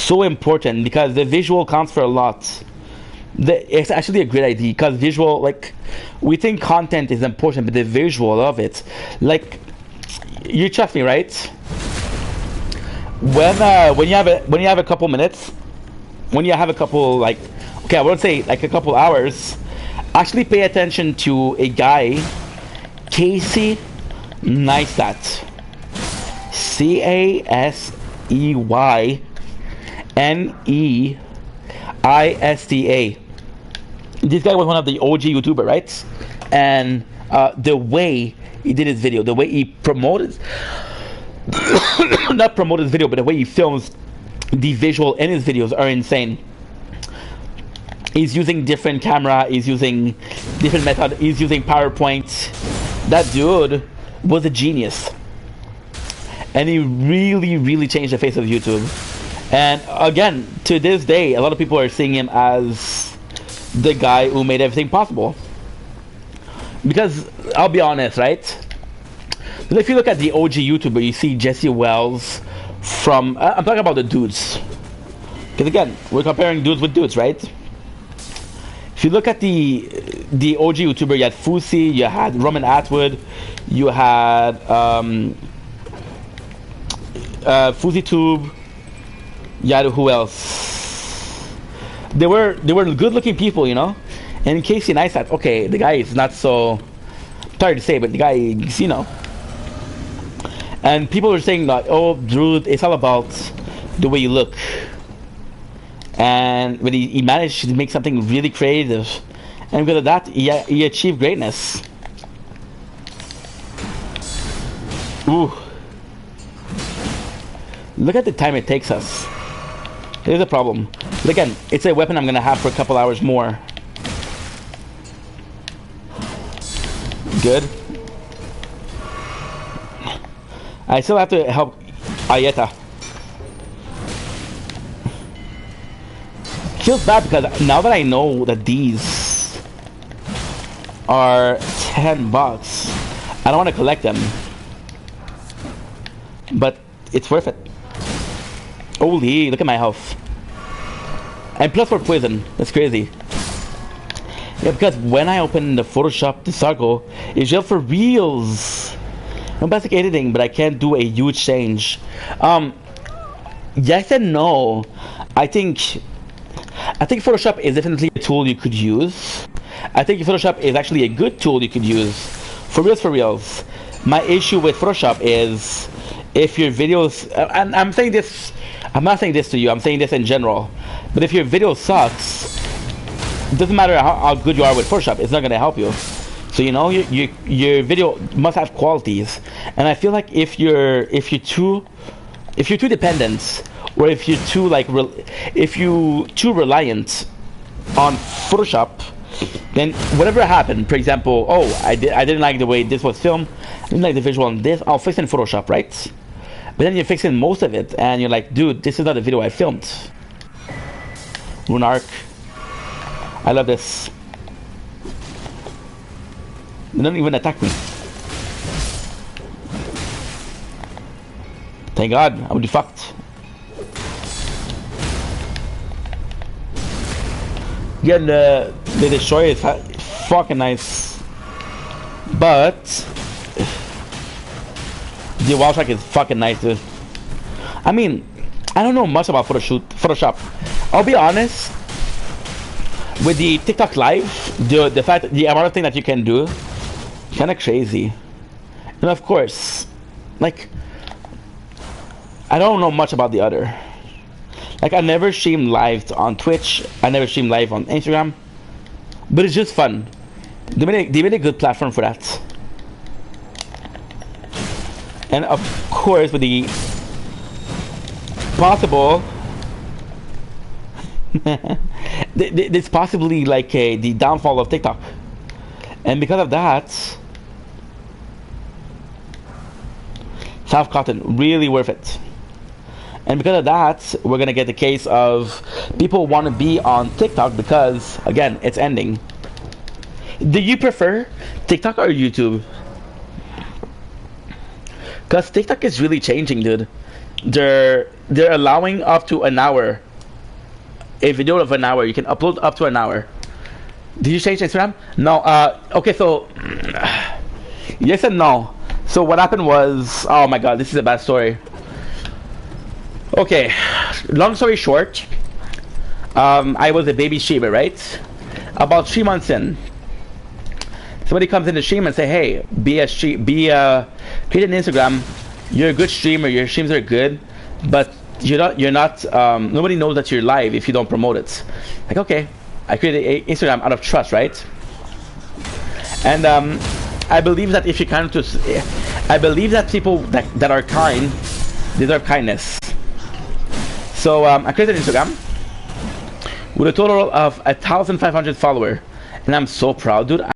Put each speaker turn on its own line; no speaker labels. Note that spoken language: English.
so important because the visual counts for a lot. It's actually a great idea because visual, like, we think content is important, but the visual of it, like, you trust me, right? When you have a couple minutes, when you have a couple, like, okay, I won't say like a couple hours, actually pay attention to a guy, Casey Neistat, CASEYNEISTA. This guy was one of the OG YouTuber, right? And the way he did his video, the way he promoted, not promoted his video, but the way he films the visual in his videos are insane. He's using different camera, he's using different method, he's using PowerPoint. That dude was a genius. And he really changed the face of YouTube. And again, to this day, a lot of people are seeing him as the guy who made everything possible. Because I'll be honest, right? If you look at the OG YouTuber, you see Jesse Wells from I'm talking about the dudes. Because again, we're comparing dudes with dudes, right? If you look at the OG YouTuber, you had Fusi, you had Roman Atwood, you had FusiTube, you had who else? They were good-looking people, you know. And in Casey Neistat, okay, the guy is not so, sorry to say, but the guy is, you know. And people were saying like, oh, Drew, it's all about the way you look. And when he managed to make something really creative, and because of that, he achieved greatness. Ooh. Look at the time it takes us. Here's the problem. But again, it's a weapon I'm gonna have for a couple hours more. Good. I still have to help Ayeta. Feels bad because now that I know that these are $10, I don't want to collect them. But it's worth it. Holy, look at my health. And plus for poison. That's crazy. Yeah, because when I open the Photoshop, the circle, it's just for reels. No basic editing, but I can't do a huge change. Yes and no. I think Photoshop is definitely a tool you could use. I think Photoshop is actually a good tool you could use. For reals. My issue with Photoshop is if your videos, and I'm saying this, I'm not saying this to you, I'm saying this in general. But if your video sucks, it doesn't matter how good you are with Photoshop, it's not going to help you. So you know, your video must have qualities. And I feel like if you're too dependent, or if you're too too reliant on Photoshop, then whatever happened, for example, oh, I didn't like the way this was filmed, I didn't like the visual on this, I'll fix it in Photoshop, right? But then you're fixing most of it, and you're like, dude, this is not the video I filmed. Runark. I love this. They don't even attack me. Thank God, I would be fucked. Yeah, the destroyer is fucking nice, but the wall track is fucking nice, dude. I mean, I don't know much about Photoshop. I'll be honest. With the TikTok Live, the fact, the amount of things that you can do, kind of crazy. And of course, like, I don't know much about the other. Like, I never stream live on Twitch. I never stream live on Instagram. But it's just fun. They made a good platform for that. And of course, with the possible, it's possibly like the downfall of TikTok. And because of that, South Cotton, really worth it. And because of that, we're gonna get the case of people want to be on TikTok because, again, it's ending. Do you prefer TikTok or YouTube? Because TikTok is really changing, dude. they're allowing up to an hour. A video of an hour. You can upload up to an hour. Did you change Instagram? No. Okay, so yes and no. So what happened was, oh my god, this is a bad story. Okay, long story short, I was a baby streamer, right? About 3 months in, somebody comes in the stream and say, "Hey, create an Instagram. You're a good streamer. Your streams are good, but you're not. Nobody knows that you're live if you don't promote it." Like, okay, I created an Instagram out of trust, right? And I believe that if you're kind to, I believe that people that are kind deserve kindness. So I created an Instagram with a total of 1,500 followers, and I'm so proud, dude.